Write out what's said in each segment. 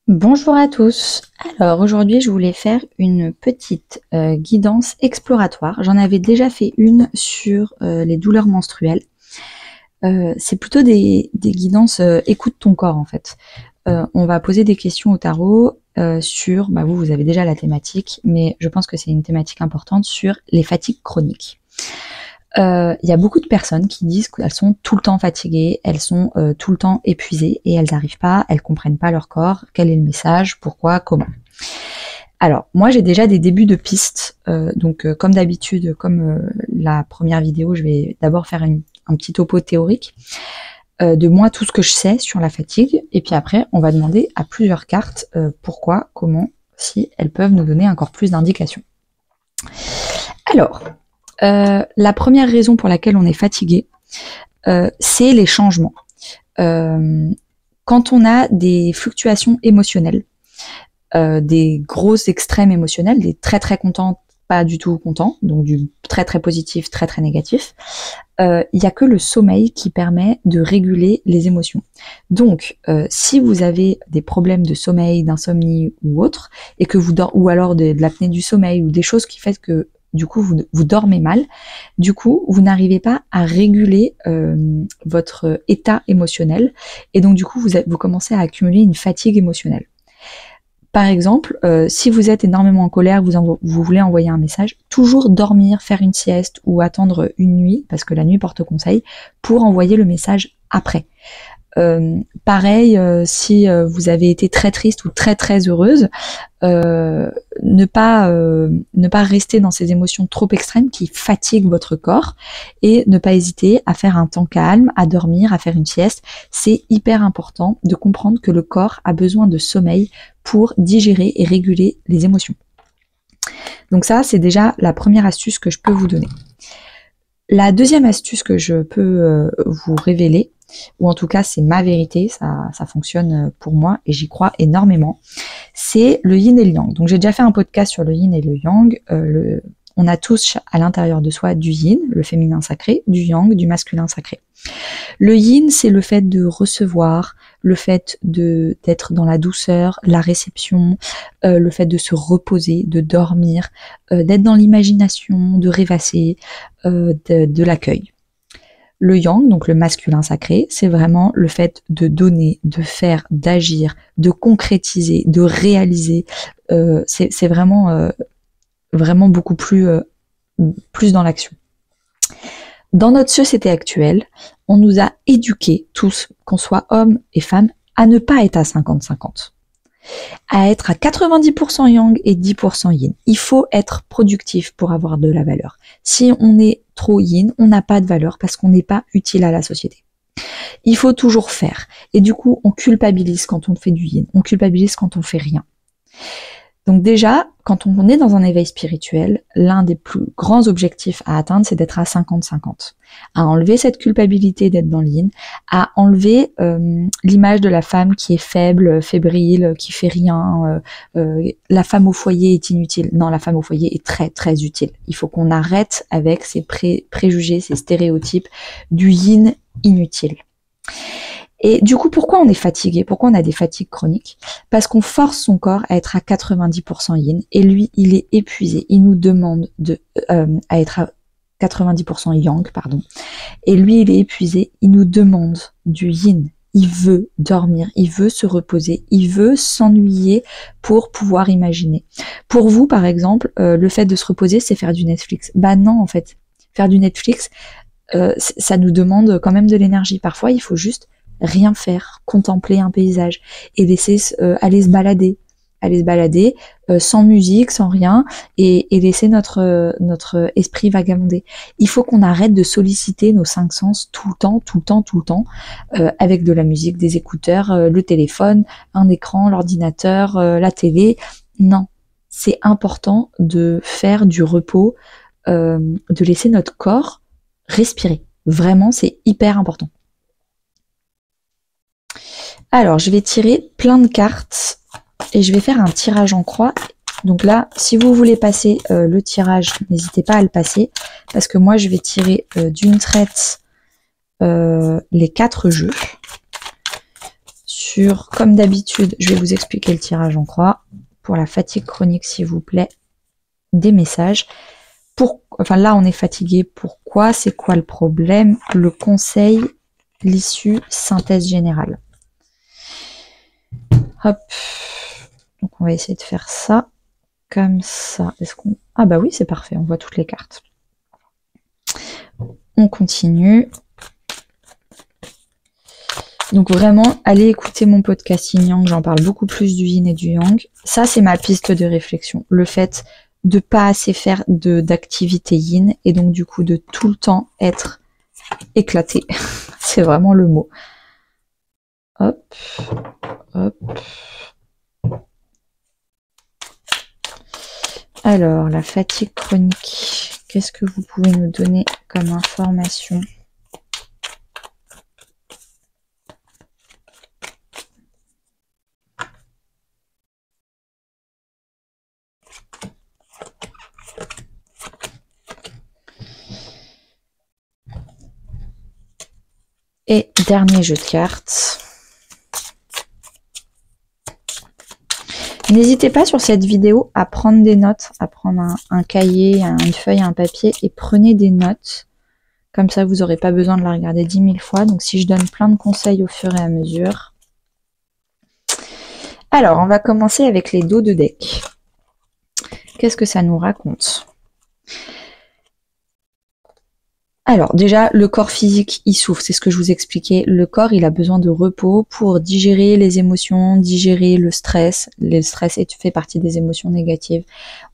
Bonjour à tous. Alors aujourd'hui je voulais faire une petite guidance exploratoire. J'en avais déjà fait une sur les douleurs menstruelles. C'est plutôt des guidances écoute ton corps en fait. On va poser des questions au tarot sur, vous avez déjà la thématique, mais je pense que c'est une thématique importante sur les fatigues chroniques. Il y a beaucoup de personnes qui disent qu'elles sont tout le temps fatiguées, elles sont tout le temps épuisées et elles n'arrivent pas, elles comprennent pas leur corps, quel est le message, pourquoi, comment. Alors, moi j'ai déjà des débuts de pistes, comme d'habitude, comme la première vidéo, je vais d'abord faire un petit topo théorique de moi tout ce que je sais sur la fatigue, et puis après on va demander à plusieurs cartes pourquoi, comment, si elles peuvent nous donner encore plus d'indications. Alors, la première raison pour laquelle on est fatigué, c'est les changements. Quand on a des fluctuations émotionnelles, des grosses extrêmes émotionnels, des très très contents, pas du tout contents, donc du très très positif, très très négatif, il n'y a que le sommeil qui permet de réguler les émotions. Donc, si vous avez des problèmes de sommeil, d'insomnie ou autre, et que ou alors de l'apnée du sommeil ou des choses qui font que du coup vous dormez mal, du coup vous n'arrivez pas à réguler votre état émotionnel, et donc du coup vous commencez à accumuler une fatigue émotionnelle. Par exemple, si vous êtes énormément en colère, vous voulez envoyer un message, toujours dormir, faire une sieste ou attendre une nuit, parce que la nuit porte conseil, pour envoyer le message après. Pareil, si vous avez été très triste ou très très heureuse, ne pas rester dans ces émotions trop extrêmes qui fatiguent votre corps, et ne pas hésiter à faire un temps calme, à dormir, à faire une sieste. C'est hyper important de comprendre que le corps a besoin de sommeil pour digérer et réguler les émotions. Donc ça, c'est déjà la première astuce que je peux vous donner. La deuxième astuce que je peux vous révéler, ou en tout cas c'est ma vérité, ça fonctionne pour moi et j'y crois énormément, c'est le yin et le yang. Donc j'ai déjà fait un podcast sur le yin et le yang. On a tous à l'intérieur de soi du yin, le féminin sacré, du yang, du masculin sacré. Le yin, c'est le fait de recevoir, le fait d'être dans la douceur, la réception, le fait de se reposer, de dormir, d'être dans l'imagination, de rêvasser, de l'accueil. Le yang, donc le masculin sacré, c'est vraiment le fait de donner, de faire, d'agir, de concrétiser, de réaliser. C'est vraiment, vraiment beaucoup plus dans l'action. Dans notre société actuelle, on nous a éduqués tous, qu'on soit hommes et femmes, à ne pas être à 50-50. À être à 90% yang et 10% yin. Il faut être productif pour avoir de la valeur. Si on est trop yin, on n'a pas de valeur parce qu'on n'est pas utile à la société. Il faut toujours faire. Et du coup, on culpabilise quand on fait du yin. On culpabilise quand on fait rien. Donc déjà, quand on est dans un éveil spirituel, l'un des plus grands objectifs à atteindre, c'est d'être à 50-50. À enlever cette culpabilité d'être dans l'yin, à enlever l'image de la femme qui est faible, fébrile, qui fait rien, la femme au foyer est inutile. Non, la femme au foyer est très très utile. Il faut qu'on arrête avec ces préjugés, ces stéréotypes du yin inutile. Et du coup, pourquoi on est fatigué? Pourquoi on a des fatigues chroniques? Parce qu'on force son corps à être à 90% yin, et lui, il est épuisé. Il nous demande à être à 90% yang, pardon. Et lui, il est épuisé. Il nous demande du yin. Il veut dormir, il veut se reposer, il veut s'ennuyer pour pouvoir imaginer. Pour vous, par exemple, le fait de se reposer, c'est faire du Netflix. Bah non, en fait. Faire du Netflix, ça nous demande quand même de l'énergie. Parfois, il faut juste rien faire, contempler un paysage et laisser aller se balader sans musique, sans rien, et laisser notre esprit vagabonder. Il faut qu'on arrête de solliciter nos 5 sens tout le temps, avec de la musique, des écouteurs, le téléphone, un écran, l'ordinateur, la télé. Non, c'est important de faire du repos, de laisser notre corps respirer. Vraiment, c'est hyper important. Alors, je vais tirer plein de cartes et je vais faire un tirage en croix. Donc là, si vous voulez passer le tirage, n'hésitez pas à le passer, parce que moi, je vais tirer d'une traite les 4 jeux sur, comme d'habitude, je vais vous expliquer le tirage en croix. Pour la fatigue chronique, s'il vous plaît, des messages. Enfin là, on est fatigué. Pourquoi? C'est quoi le problème? Le conseil, l'issue, synthèse générale. Hop. Donc on va essayer de faire ça. Comme ça. Est-ce qu'on... Ah bah oui, c'est parfait. On voit toutes les cartes. On continue. Donc vraiment, allez écouter mon podcast Yin Yang, j'en parle beaucoup plus du Yin et du Yang. Ça, c'est ma piste de réflexion. Le fait de pas assez faire d'activité Yin et donc du coup de tout le temps être éclaté. C'est vraiment le mot. Hop, hop. Alors, la fatigue chronique. Qu'est-ce que vous pouvez nous donner comme information ? Et dernier jeu de cartes. N'hésitez pas sur cette vidéo à prendre des notes, à prendre un cahier, une feuille, un papier et prenez des notes. Comme ça, vous n'aurez pas besoin de la regarder 10 000 fois. Donc si je donne plein de conseils au fur et à mesure. Alors, on va commencer avec les dos de deck. Qu'est-ce que ça nous raconte ? Alors déjà, le corps physique, il souffre, c'est ce que je vous expliquais. Le corps, il a besoin de repos pour digérer les émotions, digérer le stress. Le stress fait partie des émotions négatives.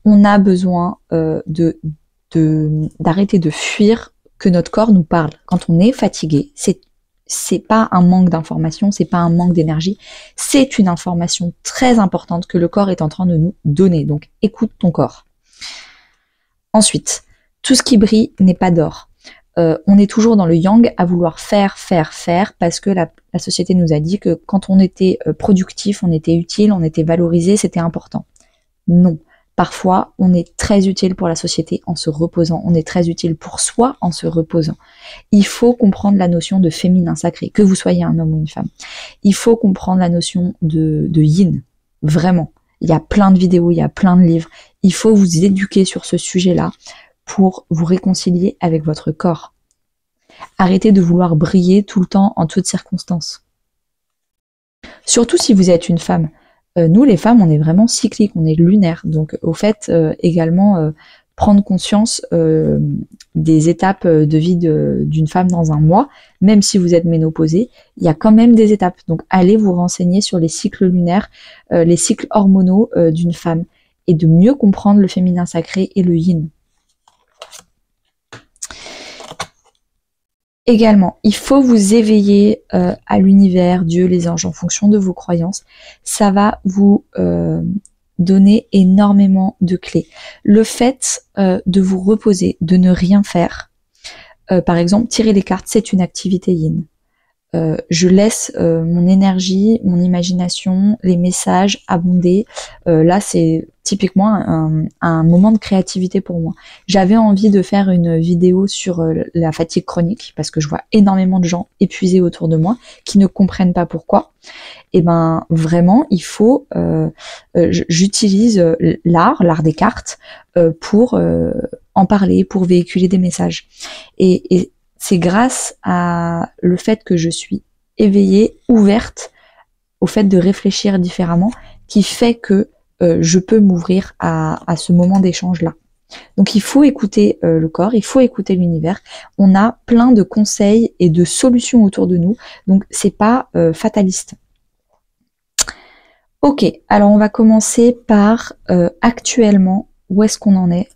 On a besoin d'arrêter de fuir que notre corps nous parle. Quand on est fatigué, c'est pas un manque d'information, c'est pas un manque d'énergie, c'est une information très importante que le corps est en train de nous donner. Donc écoute ton corps. Ensuite, tout ce qui brille n'est pas d'or. On est toujours dans le yang à vouloir faire, parce que la société nous a dit que quand on était productif, on était utile, on était valorisé, c'était important. Non. Parfois, on est très utile pour la société en se reposant, on est très utile pour soi en se reposant. Il faut comprendre la notion de féminin sacré, que vous soyez un homme ou une femme. Il faut comprendre la notion de yin, vraiment. Il y a plein de vidéos, il y a plein de livres. Il faut vous éduquer sur ce sujet-là pour vous réconcilier avec votre corps. Arrêtez de vouloir briller tout le temps en toutes circonstances. Surtout si vous êtes une femme. Nous, les femmes, on est vraiment cycliques, on est lunaire. Donc, au fait, également, prendre conscience des étapes de vie d'une femme dans un mois, même si vous êtes ménopausée, il y a quand même des étapes. Donc, allez vous renseigner sur les cycles lunaires, les cycles hormonaux d'une femme, et de mieux comprendre le féminin sacré et le yin. Également, il faut vous éveiller à l'univers, Dieu, les anges, en fonction de vos croyances. Ça va vous donner énormément de clés. Le fait de vous reposer, de ne rien faire, par exemple, tirer les cartes, c'est une activité yin. Je laisse mon énergie, mon imagination, les messages abonder. Là, c'est typiquement un moment de créativité pour moi. J'avais envie de faire une vidéo sur la fatigue chronique parce que je vois énormément de gens épuisés autour de moi qui ne comprennent pas pourquoi. Et ben vraiment, il faut, j'utilise l'art des cartes pour en parler, pour véhiculer des messages. Et c'est grâce à le fait que je suis éveillée, ouverte au fait de réfléchir différemment, qui fait que je peux m'ouvrir à ce moment d'échange-là. Donc il faut écouter le corps, il faut écouter l'univers. On a plein de conseils et de solutions autour de nous, donc c'est pas fataliste. Ok, alors on va commencer par actuellement, où est-ce qu'on en est ?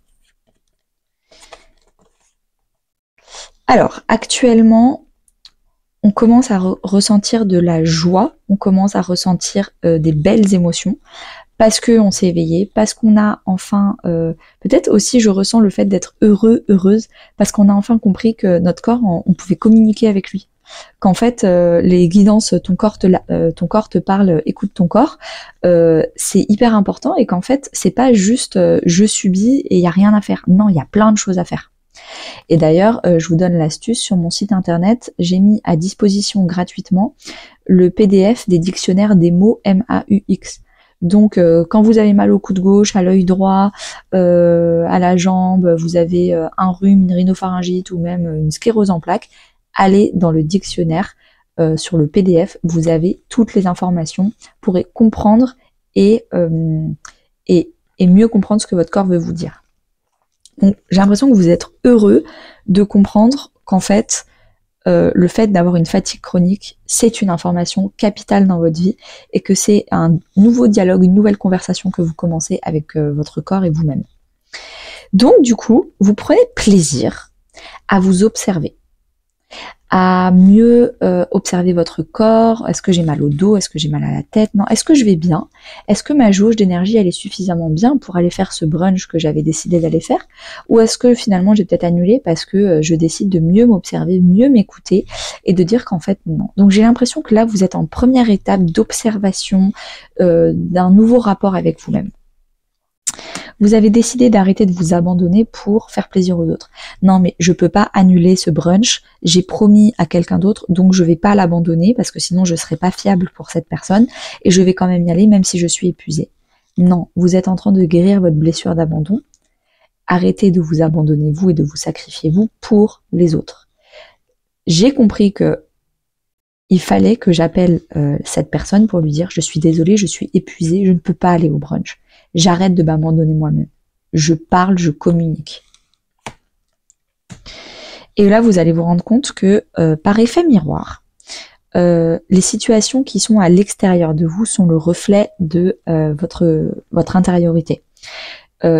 Alors, actuellement, on commence à ressentir de la joie, on commence à ressentir des belles émotions, parce qu'on s'est éveillé, parce qu'on a enfin, peut-être aussi je ressens le fait d'être heureux, heureuse, parce qu'on a enfin compris que notre corps, on pouvait communiquer avec lui. Qu'en fait, les guidances, ton corps te parle, écoute ton corps, c'est hyper important, et qu'en fait, c'est pas juste je subis et il n'y a rien à faire. Non, il y a plein de choses à faire. Et d'ailleurs, je vous donne l'astuce, sur mon site internet, j'ai mis à disposition gratuitement le PDF des dictionnaires des mots MAUX. Donc quand vous avez mal au coude gauche, à l'œil droit, à la jambe, vous avez un rhume, une rhinopharyngite ou même une sclérose en plaques, allez dans le dictionnaire, sur le PDF, vous avez toutes les informations pour comprendre et mieux comprendre ce que votre corps veut vous dire. Donc j'ai l'impression que vous êtes heureux de comprendre qu'en fait, le fait d'avoir une fatigue chronique, c'est une information capitale dans votre vie et que c'est un nouveau dialogue, une nouvelle conversation que vous commencez avec votre corps et vous-même. Donc du coup, vous prenez plaisir à vous observer, à mieux observer votre corps. Est-ce que j'ai mal au dos? Est-ce que j'ai mal à la tête? Non. Est-ce que je vais bien? Est-ce que ma jauge d'énergie elle est suffisamment bien pour aller faire ce brunch que j'avais décidé d'aller faire? Ou est-ce que finalement j'ai peut-être annulé parce que je décide de mieux m'observer, mieux m'écouter et de dire qu'en fait non. Donc j'ai l'impression que là vous êtes en première étape d'observation d'un nouveau rapport avec vous-même. Vous avez décidé d'arrêter de vous abandonner pour faire plaisir aux autres. Non mais je peux pas annuler ce brunch, j'ai promis à quelqu'un d'autre, donc je vais pas l'abandonner parce que sinon je serai pas fiable pour cette personne et je vais quand même y aller même si je suis épuisée. Non, vous êtes en train de guérir votre blessure d'abandon. Arrêtez de vous abandonner vous et de vous sacrifier vous pour les autres. J'ai compris que il fallait que j'appelle cette personne pour lui dire je suis désolée, je suis épuisée, je ne peux pas aller au brunch. J'arrête de m'abandonner moi-même. Je parle, je communique. Et là, vous allez vous rendre compte que par effet miroir, les situations qui sont à l'extérieur de vous sont le reflet de votre intériorité.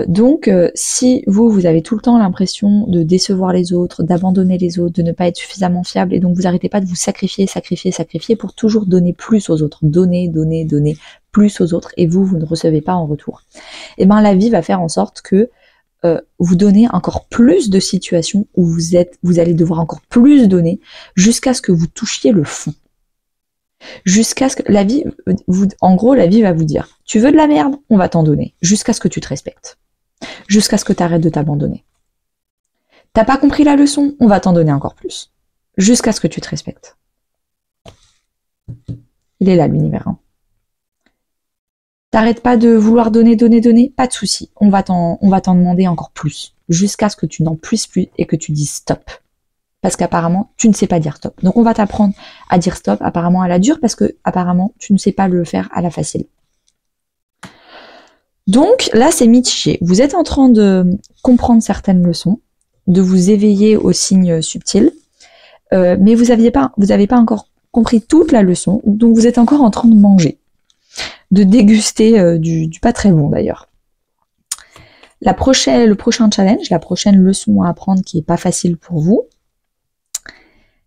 Donc, si vous avez tout le temps l'impression de décevoir les autres, d'abandonner les autres, de ne pas être suffisamment fiable, et donc vous n'arrêtez pas de vous sacrifier pour toujours donner plus aux autres, donner plus aux autres, et vous ne recevez pas en retour. Et bien la vie va faire en sorte que vous donnez encore plus de situations où vous allez devoir encore plus donner, jusqu'à ce que vous touchiez le fond. Jusqu'à ce que la vie, en gros, la vie va vous dire, tu veux de la merde, on va t'en donner, jusqu'à ce que tu te respectes, jusqu'à ce que tu arrêtes de t'abandonner. T'as pas compris la leçon, on va t'en donner encore plus, jusqu'à ce que tu te respectes. Il est là l'univers. Hein. T'arrêtes pas de vouloir donner, pas de souci, on va t'en demander encore plus, jusqu'à ce que tu n'en puisses plus et que tu dises stop. Parce qu'apparemment, tu ne sais pas dire stop. Donc on va t'apprendre à dire stop, apparemment à la dure, parce que apparemment, tu ne sais pas le faire à la facile. Donc là, c'est mitigé. Vous êtes en train de comprendre certaines leçons, de vous éveiller aux signes subtils, mais vous n'avez pas encore compris toute la leçon, donc vous êtes encore en train de manger, de déguster du pas très bon d'ailleurs. Le prochain challenge, la prochaine leçon à apprendre qui est pas facile pour vous,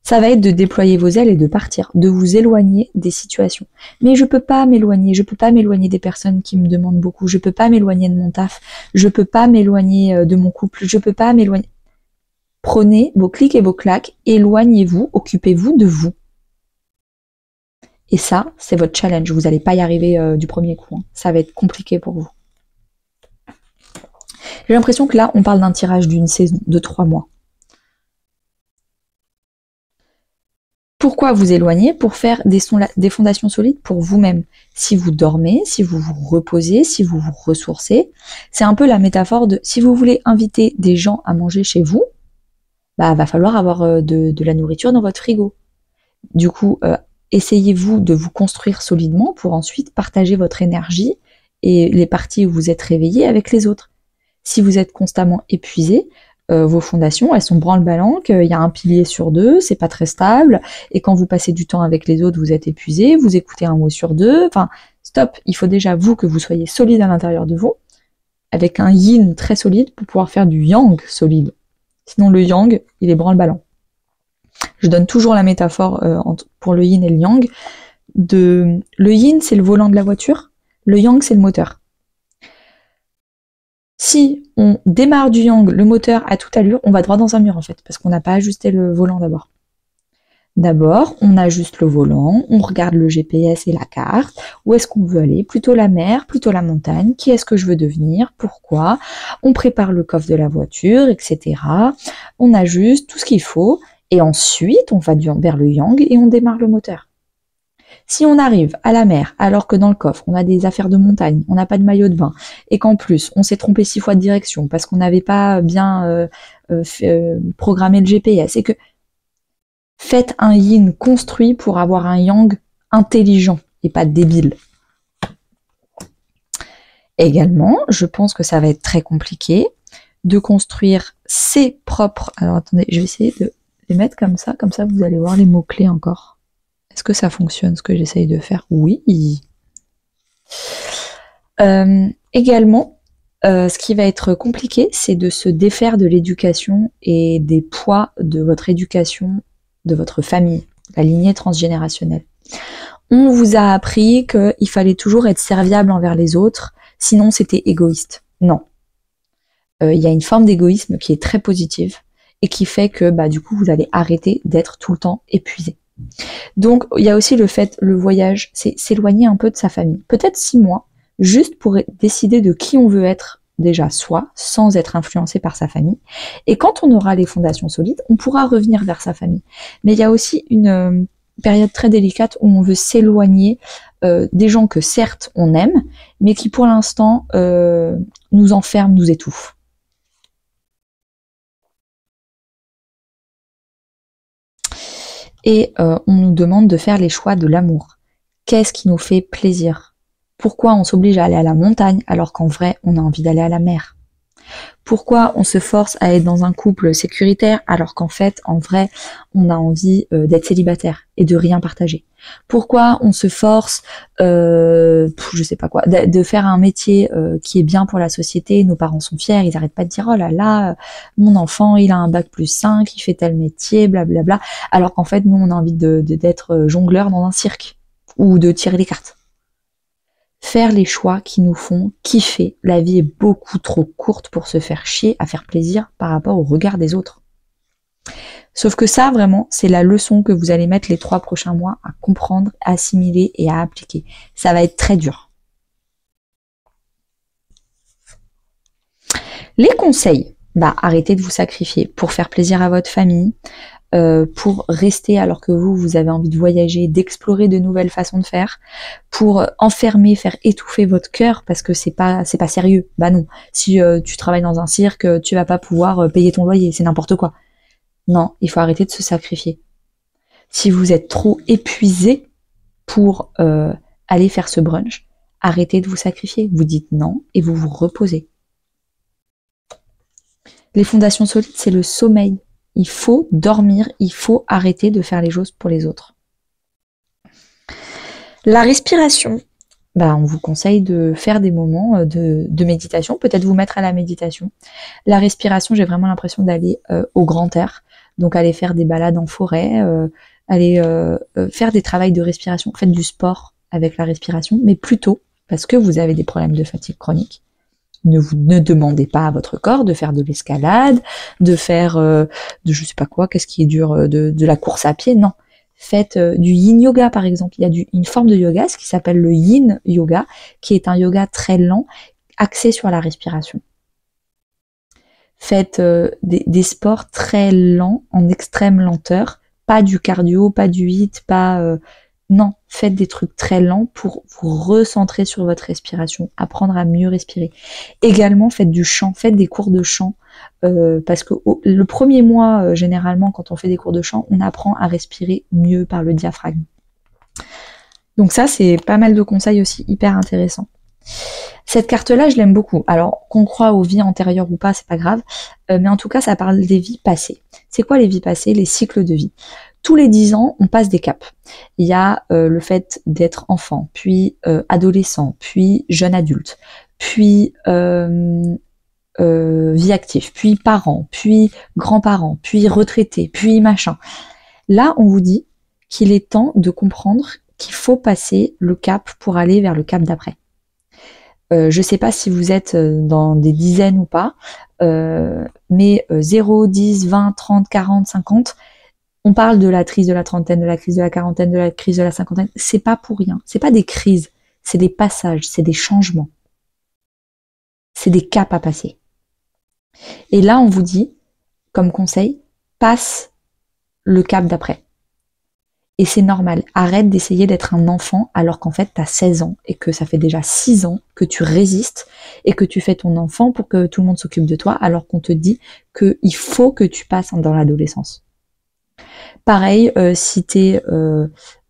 ça va être de déployer vos ailes et de partir, de vous éloigner des situations. Mais je peux pas m'éloigner des personnes qui me demandent beaucoup, je peux pas m'éloigner de mon taf, je peux pas m'éloigner de mon couple, je peux pas m'éloigner. Prenez vos clics et vos claques, éloignez-vous, occupez-vous de vous. Et ça, c'est votre challenge, vous n'allez pas y arriver du premier coup, hein. Ça va être compliqué pour vous. J'ai l'impression que là, on parle d'un tirage d'une saison, de 3 mois. Pourquoi vous éloigner? Pour faire des fondations solides pour vous-même. Si vous dormez, si vous vous reposez, si vous vous ressourcez, c'est un peu la métaphore de si vous voulez inviter des gens à manger chez vous, bah va falloir avoir de la nourriture dans votre frigo. Du coup, essayez-vous de vous construire solidement pour ensuite partager votre énergie et les parties où vous êtes réveillé avec les autres. Si vous êtes constamment épuisé, vos fondations, elles sont branle-ballanques, il y a un pilier sur 2, c'est pas très stable, et quand vous passez du temps avec les autres, vous êtes épuisé, vous écoutez un mot sur 2, enfin, stop, il faut déjà vous que vous soyez solide à l'intérieur de vous, avec un yin très solide pour pouvoir faire du yang solide. Sinon le yang, il est branle-ballant. Je donne toujours la métaphore pour le yin et le yang. Le yin, c'est le volant de la voiture, le yang, c'est le moteur. Si on démarre du yang, le moteur à toute allure, on va droit dans un mur en fait, parce qu'on n'a pas ajusté le volant d'abord. D'abord, on ajuste le volant, on regarde le GPS et la carte, où est-ce qu'on veut aller, plutôt la mer, plutôt la montagne, qui est-ce que je veux devenir, pourquoi, on prépare le coffre de la voiture, etc. On ajuste tout ce qu'il faut, et ensuite on va vers le yang et on démarre le moteur. Si on arrive à la mer alors que dans le coffre on a des affaires de montagne, on n'a pas de maillot de bain et qu'en plus on s'est trompé 6 fois de direction parce qu'on n'avait pas bien programmé le GPS et que faites un yin construit pour avoir un yang intelligent et pas débile. Également, je pense que ça va être très compliqué de construire ses propres... Alors attendez, je vais essayer de les mettre comme ça vous allez voir les mots-clés encore. Est-ce que ça fonctionne ce que j'essaye de faire? Oui. Également, ce qui va être compliqué, c'est de se défaire de l'éducation et des poids de votre éducation, de votre famille, la lignée transgénérationnelle. On vous a appris qu'il fallait toujours être serviable envers les autres, sinon c'était égoïste. Non. Il y a une forme d'égoïsme qui est très positive et qui fait que du coup vous allez arrêter d'être tout le temps épuisé. Donc il y a aussi le voyage, c'est s'éloigner un peu de sa famille. Peut-être 6 mois, juste pour décider de qui on veut être déjà soi, sans être influencé par sa famille. Et quand on aura les fondations solides, on pourra revenir vers sa famille. Mais il y a aussi une période très délicate où on veut s'éloigner des gens que certes on aime, mais qui pour l'instant nous enferment, nous étouffent. Et on nous demande de faire les choix de l'amour. Qu'est-ce qui nous fait plaisir? Pourquoi on s'oblige à aller à la montagne alors qu'en vrai on a envie d'aller à la mer? Pourquoi on se force à être dans un couple sécuritaire alors qu'en fait, en vrai, on a envie d'être célibataire et de rien partager? Pourquoi on se force, je sais pas quoi, de faire un métier qui est bien pour la société? Nos parents sont fiers, ils arrêtent pas de dire oh là là, mon enfant il a un bac+5, il fait tel métier, blablabla, alors qu'en fait nous on a envie d'être jongleur dans un cirque ou de tirer les cartes. Faire les choix qui nous font kiffer. La vie est beaucoup trop courte pour se faire chier à faire plaisir par rapport au regard des autres. Sauf que ça, vraiment, c'est la leçon que vous allez mettre les 3 prochains mois à comprendre, à assimiler et à appliquer. Ça va être très dur. Les conseils, arrêtez de vous sacrifier pour faire plaisir à votre famille, pour rester alors que vous avez envie de voyager, d'explorer de nouvelles façons de faire, pour enfermer, faire étouffer votre cœur parce que c'est pas sérieux. Non, si tu travailles dans un cirque, tu vas pas pouvoir payer ton loyer, c'est n'importe quoi. Non, il faut arrêter de se sacrifier. Si vous êtes trop épuisé pour aller faire ce brunch, arrêtez de vous sacrifier. Vous dites non et vous vous reposez. Les fondations solides, c'est le sommeil. Il faut dormir, il faut arrêter de faire les choses pour les autres. La respiration, on vous conseille de faire des moments de méditation, peut-être vous mettre à la méditation. La respiration, j'ai vraiment l'impression d'aller au grand air, donc aller faire des balades en forêt, aller faire des travails de respiration, faites du sport avec la respiration, mais plutôt parce que vous avez des problèmes de fatigue chronique. Ne demandez pas à votre corps de faire de l'escalade, de faire de je sais pas quoi, qu'est-ce qui est dur, de la course à pied, non. Faites du yin yoga par exemple. Il y a une forme de yoga, ce qui s'appelle le yin yoga, qui est un yoga très lent, axé sur la respiration. Faites des sports très lents, en extrême lenteur, pas du cardio, pas du HIIT, non, faites des trucs très lents pour vous recentrer sur votre respiration, apprendre à mieux respirer. Également, faites du chant, faites des cours de chant, parce que le premier mois, généralement, quand on fait des cours de chant, on apprend à respirer mieux par le diaphragme. Donc ça, c'est pas mal de conseils aussi hyper intéressants. Cette carte-là, je l'aime beaucoup. Alors, qu'on croit aux vies antérieures ou pas, c'est pas grave, mais en tout cas, ça parle des vies passées. C'est quoi les vies passées? Les cycles de vie. Tous les 10 ans, on passe des caps. Il y a le fait d'être enfant, puis adolescent, puis jeune adulte, puis vie active, puis parents, puis grands-parents, puis retraités, puis machin. Là, on vous dit qu'il est temps de comprendre qu'il faut passer le cap pour aller vers le cap d'après. Je sais pas si vous êtes dans des dizaines ou pas, mais 0, 10, 20, 30, 40, 50... On parle de la crise de la trentaine, de la crise de la quarantaine, de la crise de la cinquantaine. C'est pas pour rien. C'est pas des crises. C'est des passages. C'est des changements. C'est des caps à passer. Et là, on vous dit, comme conseil, passe le cap d'après. Et c'est normal. Arrête d'essayer d'être un enfant alors qu'en fait, tu as 16 ans et que ça fait déjà 6 ans que tu résistes et que tu fais ton enfant pour que tout le monde s'occupe de toi alors qu'on te dit qu'il faut que tu passes dans l'adolescence. Pareil, si tu es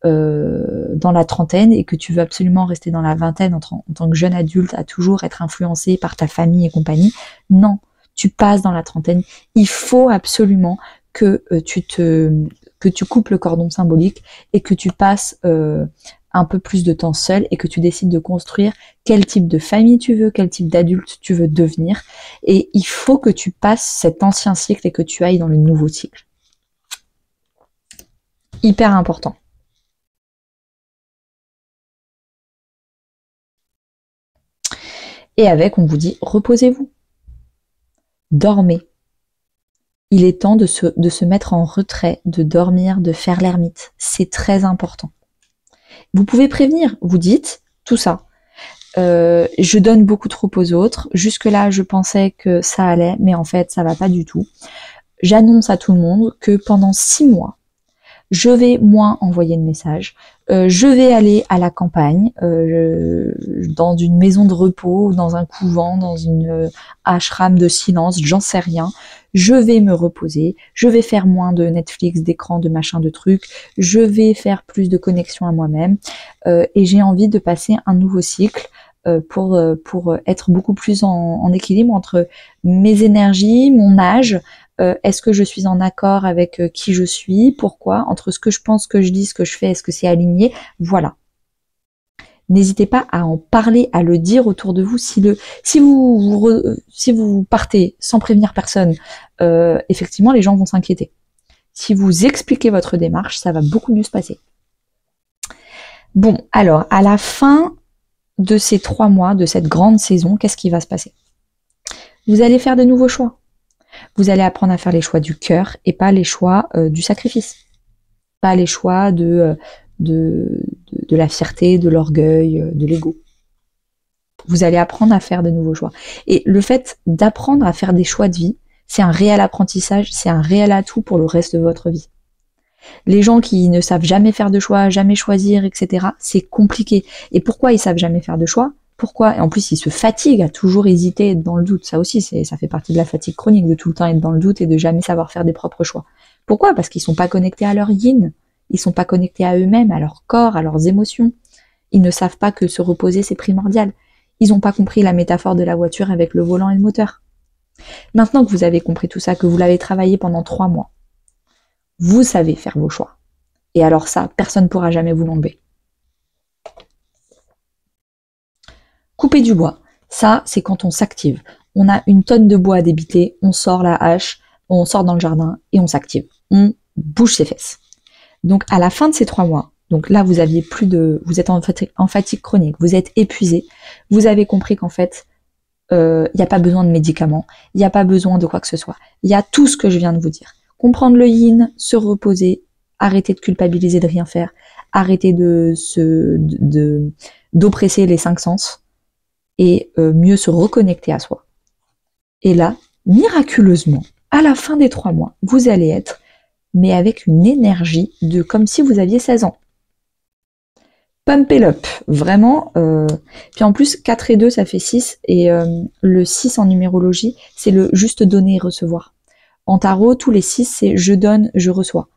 dans la trentaine et que tu veux absolument rester dans la vingtaine en tant que jeune adulte à toujours être influencé par ta famille et compagnie, non, tu passes dans la trentaine. Il faut absolument que tu coupes le cordon symbolique et que tu passes un peu plus de temps seul et que tu décides de construire quel type de famille tu veux, quel type d'adulte tu veux devenir. Et il faut que tu passes cet ancien cycle et que tu ailles dans le nouveau cycle. Hyper important. Et avec, on vous dit, reposez-vous. Dormez. Il est temps de se mettre en retrait, de dormir, de faire l'ermite. C'est très important. Vous pouvez prévenir, vous dites tout ça. Je donne beaucoup trop aux autres. Jusque-là, je pensais que ça allait, mais en fait, ça va pas du tout. J'annonce à tout le monde que pendant 6 mois, je vais moins envoyer de messages. Je vais aller à la campagne, dans une maison de repos, dans un couvent, dans une ashram de silence, j'en sais rien. Je vais me reposer, je vais faire moins de Netflix, d'écran, de machin, de trucs, je vais faire plus de connexion à moi-même, et j'ai envie de passer un nouveau cycle pour être beaucoup plus en équilibre entre mes énergies, mon âge, est-ce que je suis en accord avec qui je suis, pourquoi, entre ce que je pense, ce que je dis, ce que je fais, est-ce que c'est aligné, voilà. N'hésitez pas à en parler, à le dire autour de vous. Si vous partez sans prévenir personne, effectivement, les gens vont s'inquiéter. Si vous expliquez votre démarche, ça va beaucoup mieux se passer. Bon, alors, à la fin de ces 3 mois, de cette grande saison, qu'est-ce qui va se passer? Vous allez faire de nouveaux choix. Vous allez apprendre à faire les choix du cœur et pas les choix du sacrifice. Pas les choix de la fierté, de l'orgueil, de l'ego. Vous allez apprendre à faire de nouveaux choix. Et le fait d'apprendre à faire des choix de vie, c'est un réel apprentissage, c'est un réel atout pour le reste de votre vie. Les gens qui ne savent jamais faire de choix, jamais choisir, etc., c'est compliqué. Et pourquoi ils savent jamais faire de choix? Pourquoi? Et en plus, ils se fatiguent à toujours hésiter, être dans le doute. Ça aussi, ça fait partie de la fatigue chronique, de tout le temps être dans le doute et de jamais savoir faire des propres choix. Pourquoi? Parce qu'ils sont pas connectés à leur yin. Ils sont pas connectés à eux-mêmes, à leur corps, à leurs émotions. Ils ne savent pas que se reposer, c'est primordial. Ils n'ont pas compris la métaphore de la voiture avec le volant et le moteur. Maintenant que vous avez compris tout ça, que vous l'avez travaillé pendant 3 mois, vous savez faire vos choix. Et alors ça, personne ne pourra jamais vous l'enlever. Couper du bois, ça c'est quand on s'active. On a une tonne de bois à débiter, on sort la hache, on sort dans le jardin et on s'active. On bouge ses fesses. Donc à la fin de ces 3 mois, donc là vous êtes en fatigue chronique, vous êtes épuisé, vous avez compris qu'en fait, il n'y a pas besoin de médicaments, il n'y a pas besoin de quoi que ce soit. Il y a tout ce que je viens de vous dire. Comprendre le yin, se reposer, arrêter de culpabiliser de rien faire, arrêter d'oppresser les 5 sens et mieux se reconnecter à soi. Et là, miraculeusement, à la fin des 3 mois, vous allez être, mais avec une énergie de comme si vous aviez 16 ans. Pump it up, vraiment. Puis en plus, 4 et 2, ça fait 6, et le 6 en numérologie, c'est le juste donner et recevoir. En tarot, tous les 6, c'est je donne, je reçois,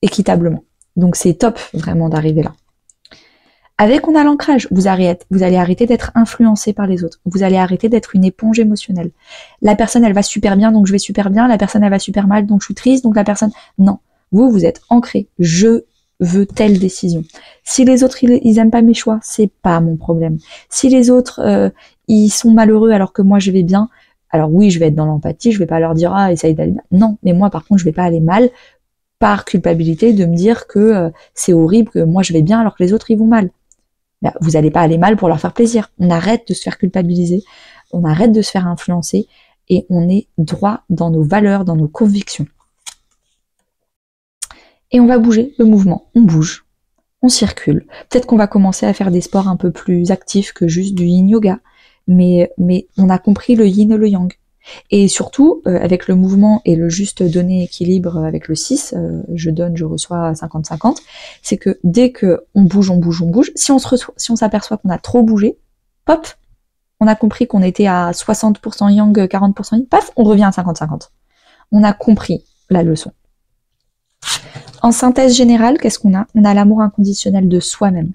équitablement. Donc c'est top vraiment d'arriver là. Avec on a l'ancrage, vous allez arrêter d'être influencé par les autres. Vous allez arrêter d'être une éponge émotionnelle. La personne, elle va super bien, donc je vais super bien. La personne, elle va super mal, donc je suis triste. Donc la personne, non. Vous êtes ancré. Je veux telle décision. Si les autres, ils aiment pas mes choix, c'est pas mon problème. Si les autres, ils sont malheureux alors que moi je vais bien, alors oui, je vais être dans l'empathie, je vais pas leur dire ah essaye d'aller bien. Non, mais moi par contre, je vais pas aller mal par culpabilité de me dire que c'est horrible que moi je vais bien alors que les autres ils vont mal. Ben, vous n'allez pas aller mal pour leur faire plaisir. On arrête de se faire culpabiliser, on arrête de se faire influencer et on est droit dans nos valeurs, dans nos convictions. Et on va bouger le mouvement, on bouge, on circule. Peut-être qu'on va commencer à faire des sports un peu plus actifs que juste du yin yoga, mais on a compris le yin et le yang. Et surtout, avec le mouvement et le juste donner équilibre avec le 6, je donne, je reçois 50-50, c'est que dès que on bouge, si on s'aperçoit qu'on a trop bougé, pop, on a compris qu'on était à 60% yang, 40% yin, paf, on revient à 50-50. On a compris la leçon. En synthèse générale, qu'est-ce qu'on a? On a l'amour inconditionnel de soi-même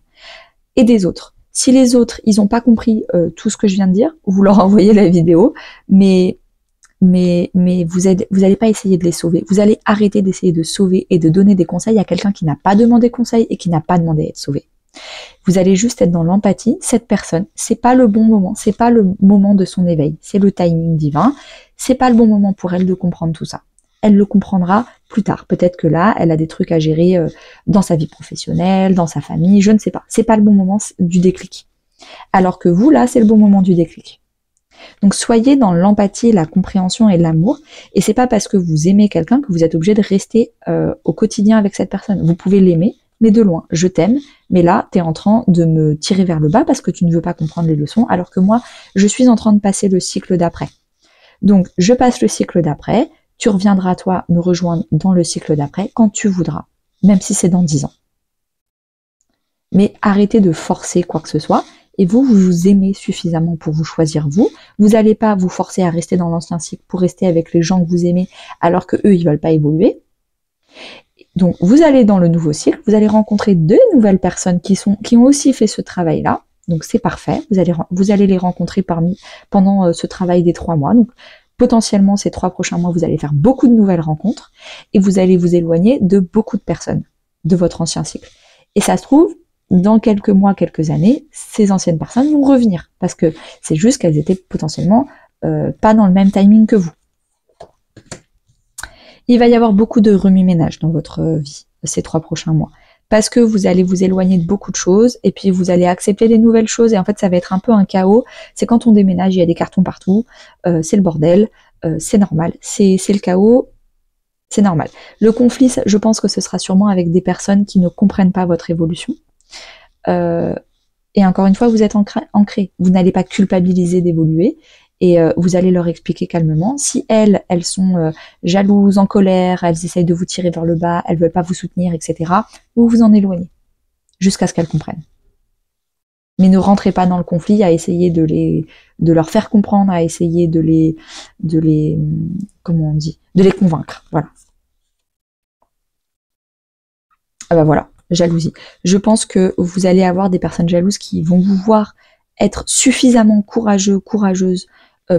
et des autres. Si les autres, ils n'ont pas compris tout ce que je viens de dire, vous leur envoyez la vidéo, mais vous allez pas essayer de les sauver. Vous allez arrêter d'essayer de sauver et de donner des conseils à quelqu'un qui n'a pas demandé conseil et qui n'a pas demandé à être sauvé. Vous allez juste être dans l'empathie. Cette personne, c'est pas le bon moment, c'est pas le moment de son éveil, c'est le timing divin. C'est pas le bon moment pour elle de comprendre tout ça. Elle le comprendra plus tard. Peut-être que là, elle a des trucs à gérer dans sa vie professionnelle, dans sa famille, je ne sais pas. C'est pas le bon moment du déclic. Alors que vous, là, c'est le bon moment du déclic. Donc soyez dans l'empathie, la compréhension et l'amour. Et c'est pas parce que vous aimez quelqu'un que vous êtes obligé de rester au quotidien avec cette personne. Vous pouvez l'aimer, mais de loin. Je t'aime, mais là, t'es en train de me tirer vers le bas parce que tu ne veux pas comprendre les leçons, alors que moi, je suis en train de passer le cycle d'après. Donc, je passe le cycle d'après, tu reviendras, toi, me rejoindre dans le cycle d'après quand tu voudras, même si c'est dans 10 ans. Mais arrêtez de forcer quoi que ce soit, et vous vous aimez suffisamment pour vous choisir vous. Vous n'allez pas vous forcer à rester dans l'ancien cycle pour rester avec les gens que vous aimez, alors que eux, ils veulent pas évoluer. Donc, vous allez dans le nouveau cycle, vous allez rencontrer deux nouvelles personnes qui ont aussi fait ce travail-là. Donc, c'est parfait. Vous allez les rencontrer pendant ce travail des 3 mois. Donc, potentiellement, ces 3 prochains mois, vous allez faire beaucoup de nouvelles rencontres et vous allez vous éloigner de beaucoup de personnes de votre ancien cycle. Et ça se trouve, dans quelques mois, quelques années, ces anciennes personnes vont revenir parce que c'est juste qu'elles étaient potentiellement pas dans le même timing que vous. Il va y avoir beaucoup de remue-ménage dans votre vie ces 3 prochains mois parce que vous allez vous éloigner de beaucoup de choses et puis vous allez accepter des nouvelles choses et en fait ça va être un peu un chaos. C'est quand on déménage, il y a des cartons partout, c'est le bordel, c'est normal, c'est le chaos, c'est normal. Le conflit, je pense que ce sera sûrement avec des personnes qui ne comprennent pas votre évolution. Et encore une fois, vous êtes ancré. Vous n'allez pas culpabiliser d'évoluer et vous allez leur expliquer calmement. Si elles sont jalouses, en colère, elles essayent de vous tirer vers le bas, elles veulent pas vous soutenir, etc., vous vous en éloignez jusqu'à ce qu'elles comprennent. Mais ne rentrez pas dans le conflit à essayer de leur faire comprendre, à essayer de les comment on dit, de les convaincre. Voilà. Ah bah voilà, jalousie. Je pense que vous allez avoir des personnes jalouses qui vont vous voir être suffisamment courageux, courageuses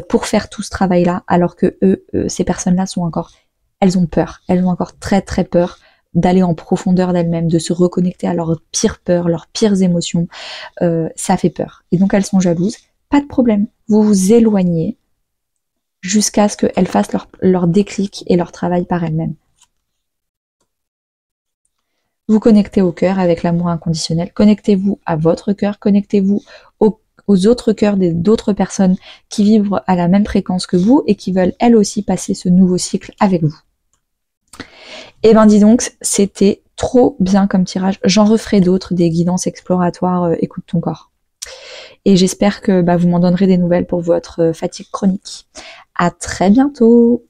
pour faire tout ce travail-là, alors que ces personnes-là elles ont peur. Elles ont encore très très peur d'aller en profondeur d'elles-mêmes, de se reconnecter à leurs pires peurs, leurs pires émotions. Ça fait peur. Et donc elles sont jalouses. Pas de problème. Vous vous éloignez jusqu'à ce qu'elles fassent leur déclic et leur travail par elles-mêmes. Vous connectez au cœur avec l'amour inconditionnel. Connectez-vous à votre cœur. Connectez-vous aux autres cœurs d'autres personnes qui vivent à la même fréquence que vous et qui veulent elles aussi passer ce nouveau cycle avec vous. Et ben dis donc, c'était trop bien comme tirage. J'en referai d'autres, des guidances exploratoires, écoute ton corps. Et j'espère que vous m'en donnerez des nouvelles pour votre fatigue chronique. À très bientôt!